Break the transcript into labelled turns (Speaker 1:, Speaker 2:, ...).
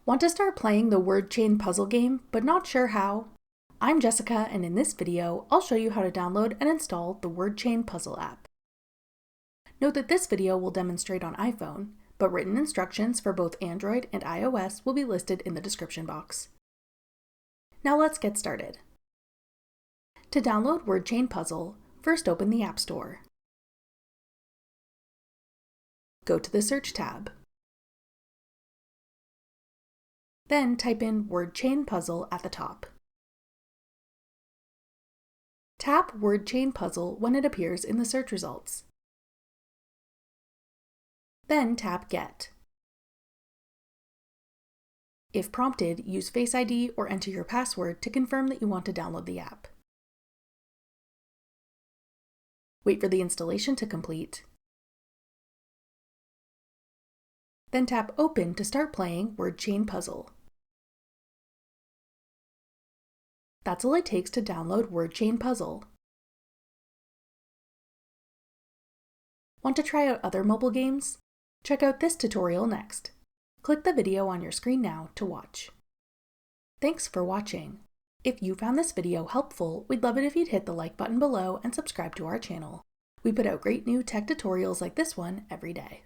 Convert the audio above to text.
Speaker 1: Want to start playing the word chain puzzle game, but not sure how? I'm Jessica, and in this video, I'll show you how to download and install the word chain puzzle app. Note that this video will demonstrate on iPhone, but written instructions for both Android and iOS will be listed in the description box. Now let's get started. To download word chain puzzle, first open the App Store. Go to the Search tab. Then type in word chain puzzle at the top. Tap word chain puzzle when it appears in the search results. Then tap Get. If prompted, use Face ID or enter your password to confirm that you want to download the app. Wait for the installation to complete. Then tap Open to start playing word chain puzzle. That's all it takes to download word chain puzzle. Want to try out other mobile games? Check out this tutorial next. Click the video on your screen now to watch. Thanks for watching. If you found this video helpful, we'd love it if you'd hit the like button below and subscribe to our channel. We put out great new tech tutorials like this one every day.